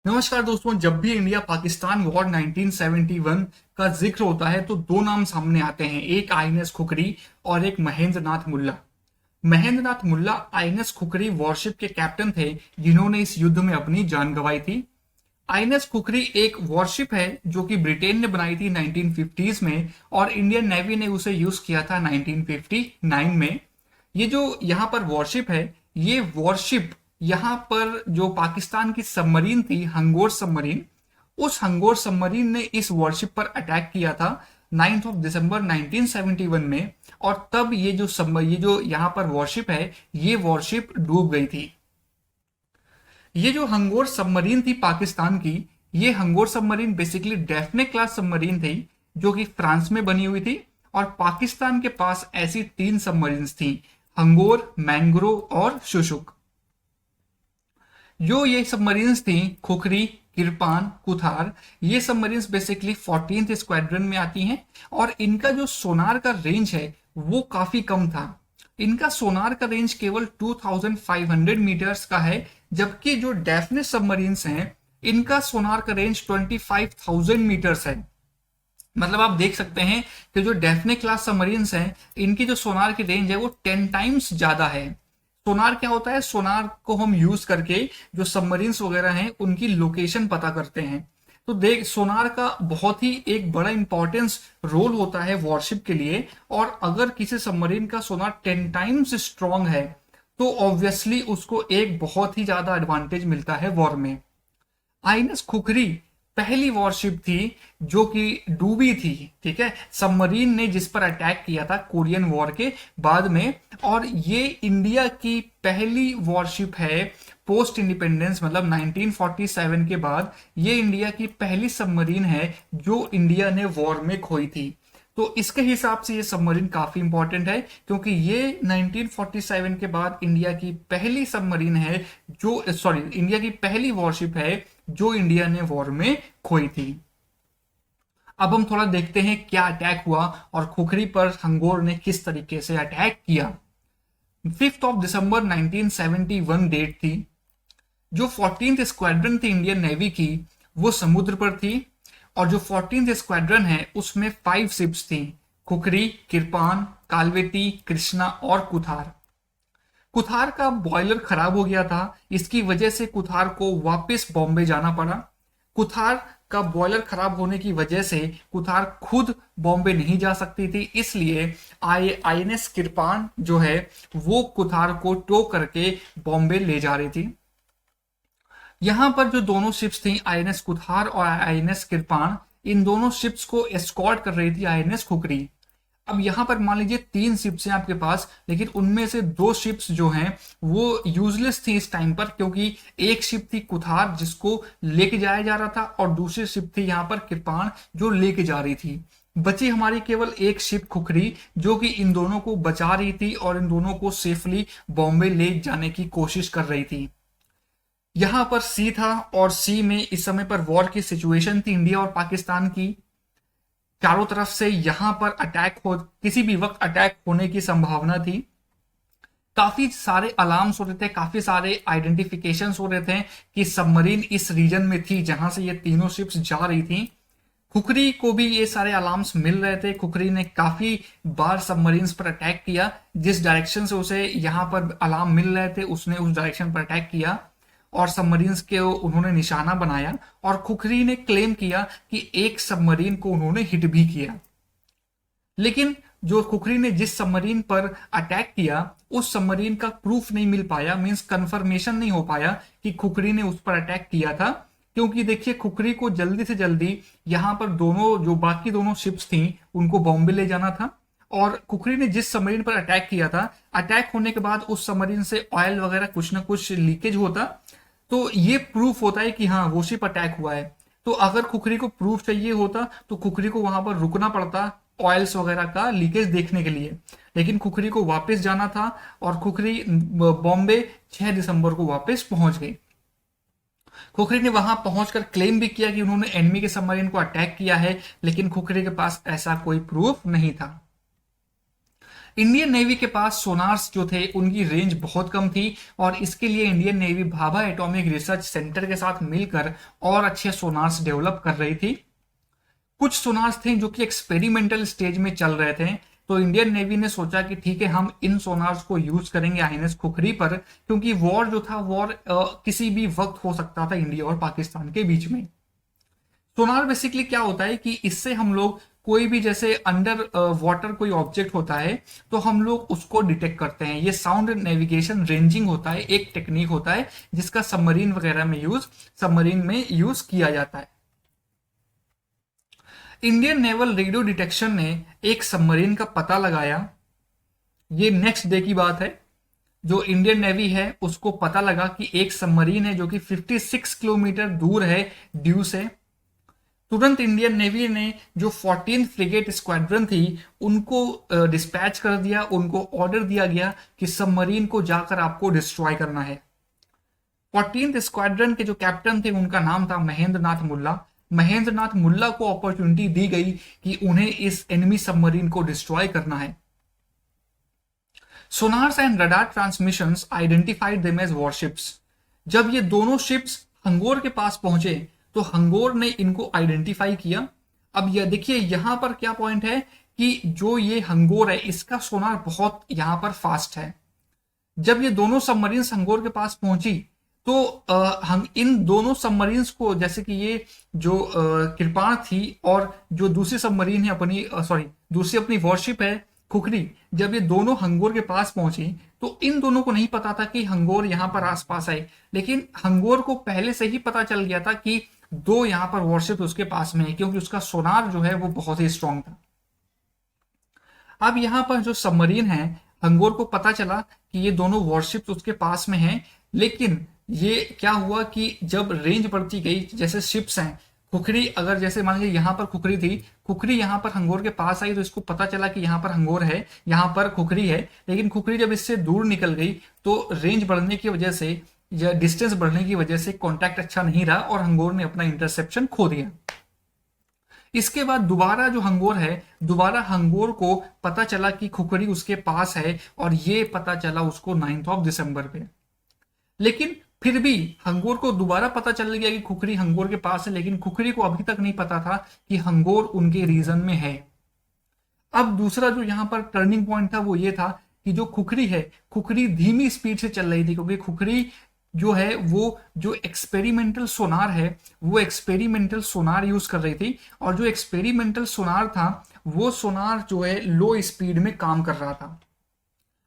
नमस्कार दोस्तों। जब भी इंडिया पाकिस्तान वॉर 1971 का जिक्र होता है तो दो नाम सामने आते हैं, एक आईएनएस खुखरी और एक महेंद्र नाथ मुल्ला। महेंद्र नाथ मुल्ला आईएनएस खुखरी वॉरशिप के कैप्टन थे जिन्होंने इस युद्ध में अपनी जान गंवाई थी। आईएनएस खुखरी एक वॉरशिप है जो कि ब्रिटेन ने बनाई थी 1950s में और इंडियन नेवी ने उसे यूज किया था 1959 में। ये जो यहाँ पर वॉरशिप है, ये वॉरशिप यहाँ पर जो पाकिस्तान की सबमरीन थी हंगोर सबमरीन, उस हंगोर सबमरीन ने इस वॉरशिप पर अटैक किया था 9 दिसंबर 1971 में। और तब ये जो यहाँ पर वॉरशिप है, ये वॉरशिप डूब गई थी। ये जो हंगोर सबमरीन थी पाकिस्तान की, ये Hangor submarine basically डेफने class submarine थी जो कि फ्रांस में बनी हुई थी। और पाकिस्तान के पास ऐसी तीन सबमरीन्स थी, हंगोर, मैंग्रो और शुशुक। जो ये सबमरीन्स थी खुखरी, किरपान, कुथार, ये सबमरीन्स बेसिकली 14th स्क्वाड्रन में आती हैं और इनका जो सोनार का रेंज है वो काफी कम था। इनका सोनार का रेंज केवल 2500 मीटर्स का है, जबकि जो डेफने सबमरीन्स हैं इनका सोनार का रेंज 25,000 मीटर्स है। मतलब आप देख सकते हैं कि जो डेफने क्लास सबमरीन्स हैं इनकी जो सोनार की रेंज है वो 10 टाइम्स ज्यादा है। सोनार क्या होता है? सोनार को हम यूज करके जो सबमरीन्स वगैरह हैं उनकी लोकेशन पता करते हैं। तो देख, सोनार का बहुत ही एक बड़ा इंपॉर्टेंस रोल होता है वॉरशिप के लिए। और अगर किसी सबमरीन का सोनार 10 टाइम्स स्ट्रांग है तो ऑब्वियसली उसको एक बहुत ही ज्यादा एडवांटेज मिलता है वॉर में। आईएनएस खुखरी पहली वॉरशिप थी जो कि डूबी थी, ठीक है, सबमरीन ने जिस पर अटैक किया था कोरियन वॉर के बाद में। और ये इंडिया की पहली वॉरशिप है पोस्ट इंडिपेंडेंस, मतलब 1947 के बाद ये इंडिया की पहली सबमरीन है जो इंडिया ने वॉर में खोई थी। तो इसके हिसाब से ये सबमरीन काफी इंपॉर्टेंट है क्योंकि ये 1947 के बाद इंडिया की पहली सबमरीन है जो, सॉरी, इंडिया की पहली वॉरशिप है जो इंडिया ने वॉर में खोई थी। अब हम थोड़ा देखते हैं क्या अटैक हुआ और खुखरी पर हंगोर ने किस तरीके से अटैक किया। 5 दिसंबर 1971 डेट थी। जो 14th स्क्वाड्रन थी इंडियन नेवी की वो समुद्र पर थी और जो 14th स्क्वाड्रन है उसमें 5 शिप्स थी, खुखरी, किरपान, कालवेटी, कृष्णा और कुथार। कुथार का बॉयलर खराब हो गया था, इसकी वजह से कुथार को वापस बॉम्बे जाना पड़ा। कुथार का बॉयलर खराब होने की वजह से कुथार खुद बॉम्बे नहीं जा सकती थी, इसलिए आईएनएस किरपान जो है वो कुथार को टो करके बॉम्बे ले जा रही थी। यहां पर जो दोनों शिप्स थी आईएनएस कुथार और आईएनएस किरपान, इन दोनों शिप्स को एस्कॉर्ट कर रही थी आईएनएस खुखरी। अब यहां पर मान लीजिए 3 शिप्स हैं आपके पास, लेकिन उनमें से 2 शिप्स जो हैं वो यूजलेस थी इस टाइम पर, क्योंकि एक शिप थी कुथार जिसको लेके जाया जा रहा था और दूसरी शिप थी यहां पर किरपान जो लेके जा रही थी। बची हमारी केवल एक शिप खुखरी जो कि इन दोनों को बचा रही थी और इन दोनों को सेफली बॉम्बे ले जाने की कोशिश कर रही थी। यहां पर सी था और सी में इस समय पर वॉर की सिचुएशन थी इंडिया और पाकिस्तान की। चारों तरफ से यहां पर अटैक हो, किसी भी वक्त अटैक होने की संभावना थी। काफी सारे अलार्म्स हो रहे थे, काफी सारे आइडेंटिफिकेशंस हो रहे थे कि सबमरीन इस रीजन में थी जहां से ये तीनों शिप्स जा रही थी। खुखरी को भी ये सारे अलार्म्स मिल रहे थे। खुखरी ने काफी बार सबमरीन्स पर अटैक किया, जिस डायरेक्शन से उसे यहां पर अलार्म मिल रहे थे उसने उस डायरेक्शन पर अटैक किया और सबमरीन्स के उन्होंने निशाना बनाया। और खुखरी ने क्लेम किया कि एक सबमरीन को उन्होंने हिट भी किया, लेकिन जो खुखरी ने जिस सबमरीन पर अटैक किया उस सबमरीन का प्रूफ नहीं मिल पाया, मींस कंफर्मेशन नहीं हो पाया कि खुखरी ने उस पर अटैक किया था। क्योंकि देखिए खुखरी को जल्दी से जल्दी यहां पर दोनों जो बाकी दोनों शिप्स थी उनको बॉम्बे ले जाना था और खुखरी ने जिस सबमरीन पर अटैक किया था, अटैक होने के बाद उस सबमरीन से ऑयल वगैरह कुछ ना कुछ लीकेज होता, तो ये प्रूफ होता है कि हाँ वो शिप अटैक हुआ है। तो अगर खुखरी को प्रूफ चाहिए होता तो खुखरी को वहां पर रुकना पड़ता ऑयल्स वगैरह का लीकेज देखने के लिए, लेकिन खुखरी को वापस जाना था और खुखरी बॉम्बे 6 दिसंबर को वापस पहुंच गई। खुखरी ने वहां पहुंचकर क्लेम भी किया कि उन्होंने एनिमी के सबमरीन को अटैक किया है, लेकिन खुखरी के पास ऐसा कोई प्रूफ नहीं था। इंडियन नेवी के पास सोनार्स जो थे उनकी रेंज बहुत कम थी, और इसके लिए Indian navy Bhabha atomic research centre के साथ मिलकर और अच्छे सोनार्स डेवलप कर रही थी। कुछ सोनार्स थे जो कि एक्सपेरिमेंटल स्टेज में चल रहे थे, तो इंडियन नेवी ने सोचा कि ठीक है, हम इन सोनार्स को यूज करेंगे आईएनएस खुखरी पर, क्योंकि वॉर जो था वॉर किसी भी वक्त हो सकता था इंडिया और पाकिस्तान के बीच में। सोनार बेसिकली क्या होता है कि इससे हम लोग कोई भी जैसे अंडर वाटर कोई ऑब्जेक्ट होता है तो हम लोग उसको डिटेक्ट करते हैं। ये साउंड नेविगेशन रेंजिंग होता है, एक टेक्निक होता है जिसका सबमरीन वगैरह में सबमरीन में यूज किया जाता है। इंडियन नेवल रेडियो डिटेक्शन ने एक सबमरीन का पता लगाया। ये नेक्स्ट डे की बात है। जो इंडियन नेवी है उसको पता लगा कि एक सबमरीन है जो कि 56 किलोमीटर दूर है ड्यू से। तुरंत इंडियन नेवी ने जो 14th फ्रिगेट स्क्वाड्रन थी उनको डिस्पैच कर दिया, उनको ऑर्डर दिया गया कि सबमरीन को जाकर आपको डिस्ट्रॉय करना है। 14th स्क्वाड्रन के जो कैप्टन थे उनका नाम था महेंद्र नाथ मुल्ला। महेंद्र नाथ मुल्ला को अपॉर्चुनिटी दी गई कि उन्हें इस एनिमी सबमरीन को डिस्ट्रॉय करना है। Sonars and radar transmissions identified them as warships. जब ये दोनों शिप्स हंगोर के पास पहुंचे तो हंगोर ने इनको आइडेंटिफाई किया। अब यह देखिए यहां पर क्या पॉइंट है कि जो ये हंगोर है इसका सोनार बहुत यहां पर फास्ट है। जब ये दोनों सबमरीन्स हंगोर के पास पहुंची तो हम इन दोनों सबमरीन्स को, जैसे कि ये जो कृपाण थी और जो दूसरी सबमरीन है अपनी दूसरी अपनी वॉरशिप है खुखरी, जब ये दोनों हंगोर के पास पहुंची तो इन दोनों को नहीं पता था कि हंगोर यहां पर आसपास है, लेकिन हंगोर को पहले से ही पता चल गया था कि दो यहां पर वॉरशिप उसके पास में है, क्योंकि उसका सोनार जो है वो बहुत ही स्ट्रांग था। अब यहां पर जो सबमरीन है हंगोर को पता चला कि ये दोनों वॉरशिप उसके पास में हैं, लेकिन ये क्या हुआ कि जब रेंज बढ़ती गई, जैसे शिप्स हैं खुखरी, अगर जैसे मान लीजिए यहां पर खुखरी थी, खुखरी यहां पर हंगोर के पास आई तो इसको पता चला कि यहां पर हंगोर है, यहां पर खुखरी है, लेकिन खुखरी जब इससे दूर निकल गई तो रेंज बढ़ने की वजह से या डिस्टेंस बढ़ने की वजह से कांटेक्ट अच्छा नहीं रहा और हंगोर ने अपना इंटरसेप्शन खो दिया। इसके बाद दोबारा जो हंगोर है, दोबारा हंगोर को पता चला कि खुखरी उसके पास है, और ये पता चला उसको 9 दिसंबर पे। लेकिन फिर भी हंगोर को दोबारा पता चल गया कि खुखरी हंगोर के पास है, लेकिन खुखरी को अभी तक नहीं पता था कि हंगोर उनके रीजन में है। अब दूसरा जो यहां पर टर्निंग पॉइंट था वो ये था कि जो खुखरी है, खुखरी धीमी स्पीड से चल रही थी, क्योंकि खुखरी जो है वो जो एक्सपेरिमेंटल सोनार है वो एक्सपेरिमेंटल सोनार यूज कर रही थी, और जो एक्सपेरिमेंटल सोनार था वो सोनार जो है लो स्पीड में काम कर रहा था।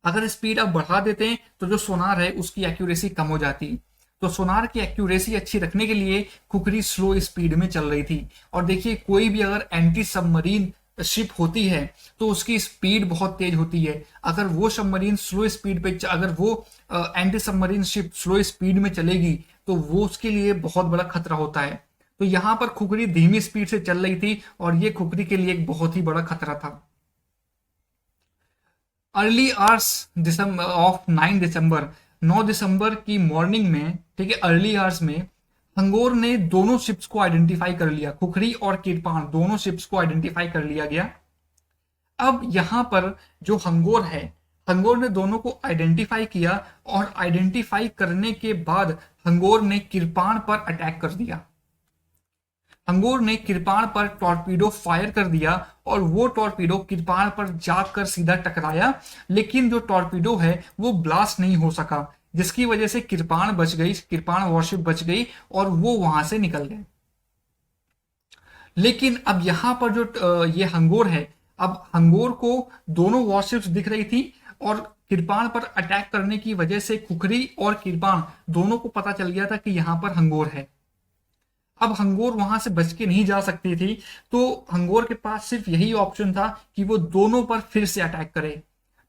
अगर स्पीड आप बढ़ा देते हैं तो जो सोनार है उसकी एक्यूरेसी कम हो जाती। तो सोनार की एक्यूरेसी अच्छी रखने के लिए खुखरी स्लो स्पीड में चल रही थी। और देखिए कोई भी अगर एंटी सबमरीन शिप होती है तो उसकी स्पीड बहुत तेज होती है। अगर वो सबमरीन स्लो स्पीड पे, अगर वो anti submarine ship slow speed में चलेगी तो वो उसके लिए बहुत बड़ा खतरा होता है। तो यहां पर खुखरी धीमी स्पीड से चल रही थी और ये खुखरी के लिए एक बहुत ही बड़ा खतरा था। अर्ली आवर्स ऑफ 9 दिसंबर की मॉर्निंग में, ठीक है, अर्ली आवर्स में हंगोर ने दोनों शिप्स को आइडेंटिफाई कर लिया, खुखरी और किरपान दोनों शिप्स को आइडेंटिफाई कर लिया गया। अब यहां पर जो हंगोर है, हंगोर ने दोनों को आइडेंटिफाई किया, और आइडेंटिफाई करने के बाद हंगोर ने किरपान पर अटैक कर दिया। हंगोर ने किरपान पर टॉर्पीडो फायर कर दिया और वो टॉर्पीडो किरपान पर जाकर सीधा टकराया, लेकिन जो टॉर्पीडो है वो ब्लास्ट नहीं हो सका, जिसकी वजह से किरपान बच गई, किरपान वॉरशिप बच गई और वो वहां से निकल गए। लेकिन अब यहां पर जो ये हंगोर है, अब हंगोर को दोनों वॉरशिप्स दिख रही थी और किरपान पर अटैक करने की वजह से खुखरी और किरपान दोनों को पता चल गया था कि यहां पर हंगोर है। अब हंगोर वहां से बच के नहीं जा सकती थी, तो हंगोर के पास सिर्फ यही ऑप्शन था कि वो दोनों पर फिर से अटैक करे।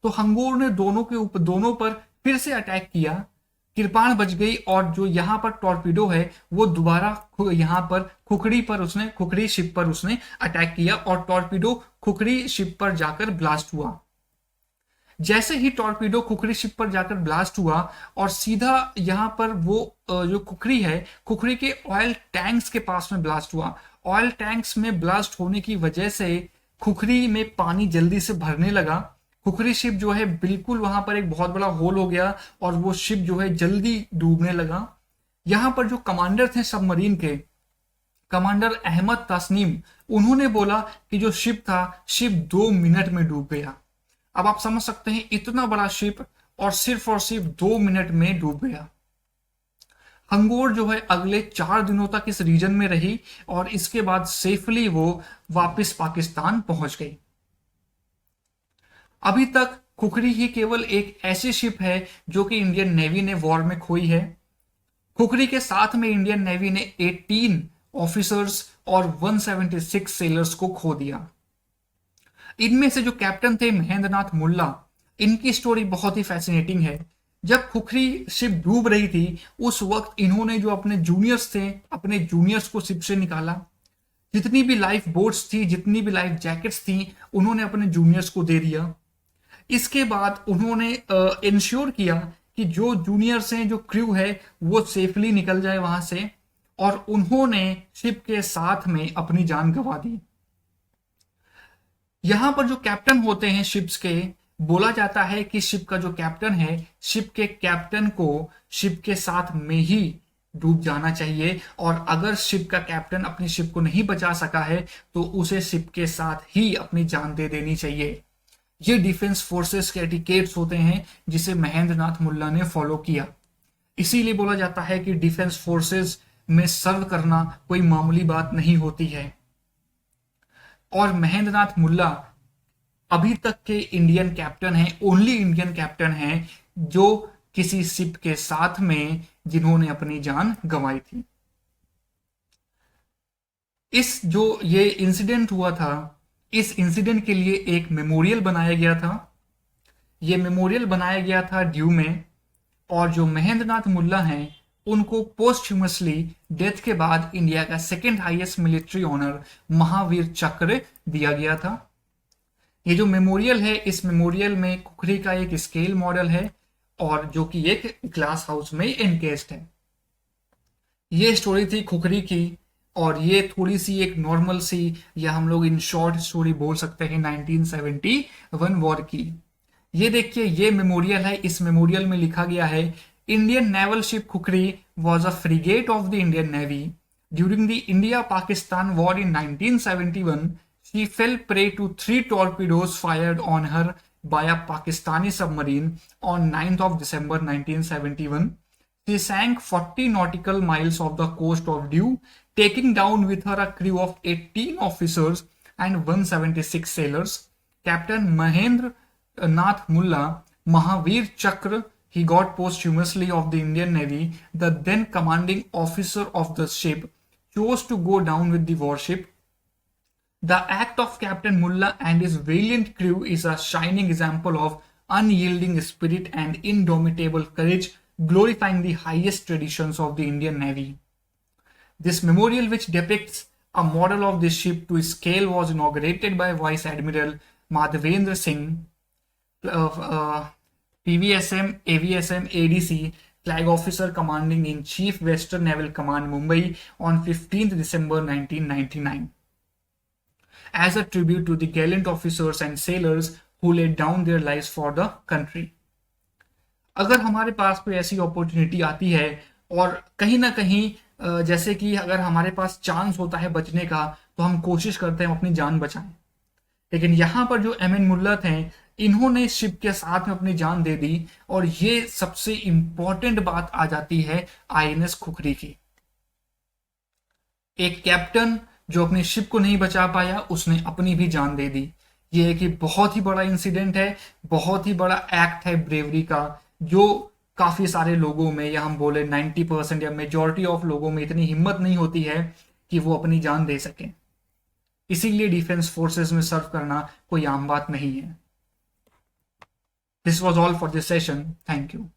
तो हंगोर ने दोनों पर फिर से अटैक किया, किरपान बच गई और जो यहां पर टॉर्पीडो है वो दोबारा यहां पर खुखरी शिप पर उसने अटैक किया और टॉर्पीडो खुखरी शिप पर जाकर ब्लास्ट हुआ। जैसे ही टॉर्पीडो खुखरी शिप पर जाकर ब्लास्ट हुआ और सीधा यहां पर वो जो खुखरी है, खुखरी के ऑयल टैंक्स के पास में ब्लास्ट हुआ। ऑयल टैंक्स में ब्लास्ट होने की वजह से खुखरी में पानी जल्दी से भरने लगा, खुखरी शिप जो है बिल्कुल वहां पर एक बहुत बड़ा होल हो गया और वो शिप जो है जल्दी डूबने लगा। यहां पर जो कमांडर थे सबमरीन के, कमांडर अहमद तस्नीम, उन्होंने बोला कि जो शिप था, शिप 2 मिनट में डूब गया। अब आप समझ सकते हैं इतना बड़ा शिप और सिर्फ 2 मिनट में डूब गया। हंगोर जो है अगले 4 दिनों तक इस रीजन में रही और इसके बाद सेफली वो वापस पाकिस्तान पहुंच गई। अभी तक खुखरी ही केवल एक ऐसी शिप है जो कि इंडियन नेवी ने वॉर में खोई है। खुखरी के साथ में इंडियन नेवी ने 18 ऑफिसर्स और 176 सेलर्स को खो दिया। इनमें से जो कैप्टन थे महेंद्रनाथ मुल्ला, इनकी स्टोरी बहुत ही फैसिनेटिंग है। जब खुखरी शिप डूब रही थी उस वक्त इन्होंने जो अपने जूनियर्स थे, अपने जूनियर्स को शिप से निकाला। जितनी भी लाइफ बोट्स थी, जितनी भी लाइफ जैकेट्स थी, उन्होंने अपने जूनियर्स को दे दिया। इसके बाद उन्होंने इंश्योर किया कि जो जूनियर्स हैं, जो क्रू है, वो सेफली निकल जाए वहां से, और उन्होंने शिप के साथ में अपनी जान गंवा दी। यहां पर जो कैप्टन होते हैं शिप्स के, बोला जाता है कि शिप का जो कैप्टन है, शिप के कैप्टन को शिप के साथ में ही डूब जाना चाहिए, और अगर शिप का कैप्टन अपनी शिप को नहीं बचा सका है तो उसे शिप के साथ ही अपनी जान दे देनी चाहिए। ये डिफेंस फोर्सेस के एटिकेट्स होते हैं जिसे महेंद्रनाथ मुल्ला ने फॉलो किया। इसीलिए बोला जाता है कि डिफेंस फोर्सेस में सर्व करना कोई मामूली बात नहीं होती है। और महेंद्रनाथ मुल्ला अभी तक के इंडियन कैप्टन हैं, ओनली इंडियन कैप्टन हैं जो किसी शिप के साथ में जिन्होंने अपनी जान गंवाई थी। इस जो ये इंसिडेंट हुआ था, इस इंसिडेंट के लिए एक मेमोरियल बनाया गया था। ये मेमोरियल बनाया गया था ड्यू में, और जो महेंद्रनाथ मुल्ला हैं उनको पोस्टह्यूमसली डेथ के बाद इंडिया का second highest military honour Mahavir Chakra दिया गया था। ये जो मेमोरियल है, इस मेमोरियल में खुखरी का एक स्केल मॉडल है और जो कि एक ग्लास हाउस में एनकेस्ड है। ये स्टोरी थी खुखरी की, और ये थोड़ी सी एक नॉर्मल सी, या हम लोग इन शॉर्ट स्टोरी बोल सकते हैं 1971 वॉर की। ये देखिए, ये मेमोरियल है। इस मेमोरियल में लिखा गया है, Indian naval ship Khukri was a frigate of the Indian navy during the India Pakistan war in 1971. She fell prey to 3 torpedoes fired on her by a Pakistani submarine on 9th of December 1971. She sank 40 nautical miles off the coast of Diu, taking down with her a crew of 18 officers and 176 sailors. Captain Mahendra Nath Mulla, Mahavir Chakra, he got posthumously of the Indian Navy. The then commanding officer of the ship chose to go down with the warship. The act of Captain Mulla and his valiant crew is a shining example of unyielding spirit and indomitable courage, glorifying the highest traditions of the Indian Navy. This memorial, which depicts a model of this ship to scale, was inaugurated by Vice Admiral Madhavendra Singh, PVSM, AVSM, ADC, Flag Officer Commanding in Chief, Western Naval Command, Mumbai, on 15th December 1999. As a tribute to the gallant officers and sailors who laid down their lives for the country. अगर हमारे पास कोई ऐसी opportunity आती है और कहीं ना कहीं जैसे कि अगर हमारे पास चांस होता है बचने का, तो हम कोशिश करते हैं अपनी जान बचाएं। लेकिन यहाँ पर जो एम एन मुल्ला थे, इन्होंने शिप के साथ में अपनी जान दे दी, और ये सबसे इंपॉर्टेंट बात आ जाती है आईएनएस खुखरी की। एक कैप्टन जो अपने शिप को नहीं बचा पाया, उसने अपनी भी जान दे दी। ये एक बहुत ही बड़ा इंसिडेंट है, बहुत ही बड़ा एक्ट है ब्रेवरी का, जो काफी सारे लोगों में, या हम बोले 90% या मेजॉरिटी ऑफ लोगों में इतनी हिम्मत नहीं होती है कि वो अपनी जान दे सकें। इसीलिए डिफेंस फोर्सेस में सर्व करना कोई आम बात नहीं है। This was all for this session. Thank you.